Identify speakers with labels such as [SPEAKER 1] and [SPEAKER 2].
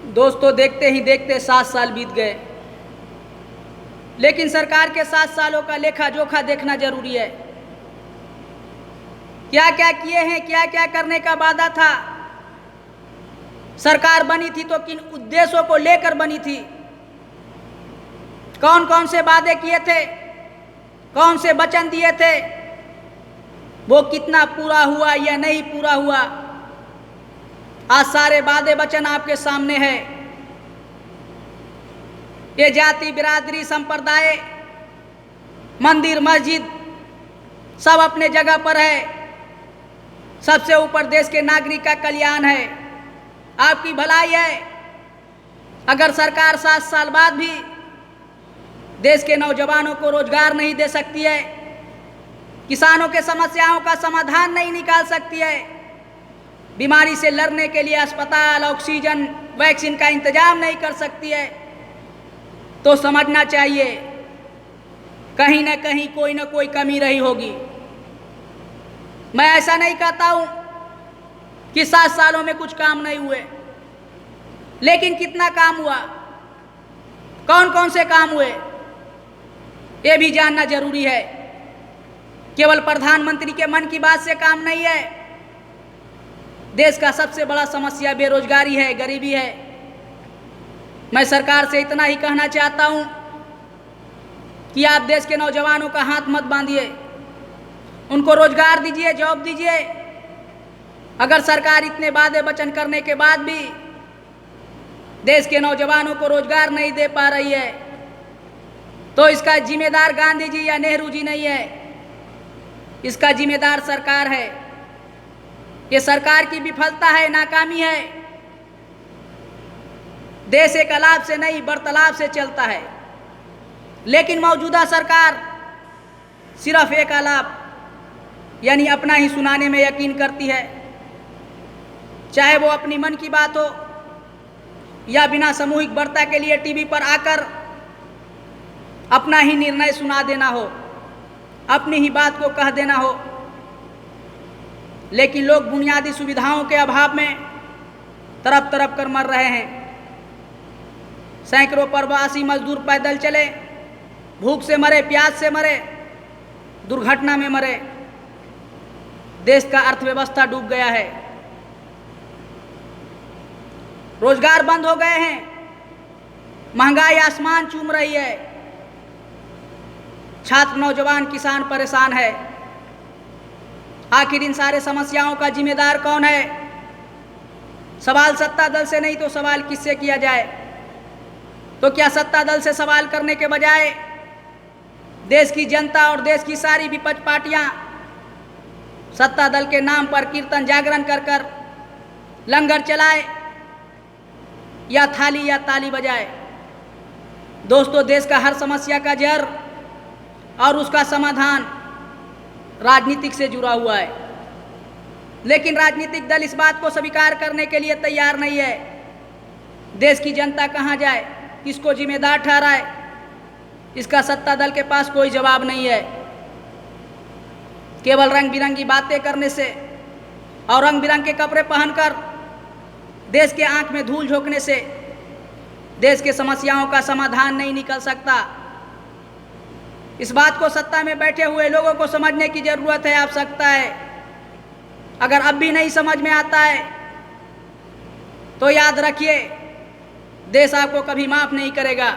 [SPEAKER 1] दोस्तों, देखते ही देखते 7 साल बीत गए, लेकिन सरकार के 7 सालों का लेखा जोखा देखना जरूरी है। क्या क्या किए हैं, क्या क्या करने का वादा था। सरकार बनी थी तो किन उद्देश्यों को लेकर बनी थी, कौन कौन से वादे किए थे, कौन से वचन दिए थे, वो कितना पूरा हुआ या नहीं पूरा हुआ। आज सारे वादे वचन आपके सामने हैं। ये जाति बिरादरी संप्रदाय मंदिर मस्जिद सब अपने जगह पर है। सबसे ऊपर देश के नागरिक का कल्याण है, आपकी भलाई है। अगर सरकार 7 साल बाद भी देश के नौजवानों को रोजगार नहीं दे सकती है, किसानों के समस्याओं का समाधान नहीं निकाल सकती है, बीमारी से लड़ने के लिए अस्पताल, ऑक्सीजन, वैक्सीन का इंतजाम नहीं कर सकती है, तो समझना चाहिए कहीं न कहीं कोई न कोई कमी रही होगी। मैं ऐसा नहीं कहता हूं कि 7 सालों में कुछ काम नहीं हुए, लेकिन कितना काम हुआ, कौन कौन से काम हुए, ये भी जानना जरूरी है। केवल प्रधानमंत्री के मन की बात से काम नहीं है। देश का सबसे बड़ा समस्या बेरोजगारी है, गरीबी है। मैं सरकार से इतना ही कहना चाहता हूं कि आप देश के नौजवानों का हाथ मत बांधिए, उनको रोजगार दीजिए, जॉब दीजिए। अगर सरकार इतने वादे वचन करने के बाद भी देश के नौजवानों को रोजगार नहीं दे पा रही है, तो इसका जिम्मेदार गांधी जी या नेहरू जी नहीं है, इसका जिम्मेदार सरकार है। ये सरकार की विफलता है, नाकामी है। देश एक अलाप से नहीं वार्तालाप से चलता है, लेकिन मौजूदा सरकार सिर्फ एक अलाप यानी अपना ही सुनाने में यकीन करती है। चाहे वो अपनी मन की बात हो या बिना सामूहिक वार्ता के लिए टीवी पर आकर अपना ही निर्णय सुना देना हो, अपनी ही बात को कह देना हो। लेकिन लोग बुनियादी सुविधाओं के अभाव में तड़प तड़प कर मर रहे हैं। सैकड़ों प्रवासी मजदूर पैदल चले, भूख से मरे, प्यास से मरे, दुर्घटना में मरे। देश का अर्थव्यवस्था डूब गया है, रोजगार बंद हो गए हैं, महंगाई आसमान चूम रही है, छात्र, नौजवान, किसान परेशान है। आखिर इन सारे समस्याओं का जिम्मेदार कौन है? सवाल सत्ता दल से नहीं तो सवाल किससे किया जाए? तो क्या सत्ता दल से सवाल करने के बजाय देश की जनता और देश की सारी विपक्ष पार्टियां सत्ता दल के नाम पर कीर्तन जागरण कर कर लंगर चलाए या थाली या ताली बजाए? दोस्तों, देश का हर समस्या का जड़ और उसका समाधान राजनीतिक से जुड़ा हुआ है, लेकिन राजनीतिक दल इस बात को स्वीकार करने के लिए तैयार नहीं है। देश की जनता कहां जाए, किसको जिम्मेदार ठहराए, इसका सत्ता दल के पास कोई जवाब नहीं है। केवल रंग बिरंगी बातें करने से और रंग बिरंग के कपड़े पहनकर देश के आंख में धूल झोंकने से देश के समस्याओं का समाधान नहीं निकल सकता। इस बात को सत्ता में बैठे हुए लोगों को समझने की जरूरत है, आवश्यकता है। अगर अब भी नहीं समझ में आता है तो याद रखिए, देश आपको कभी माफ नहीं करेगा।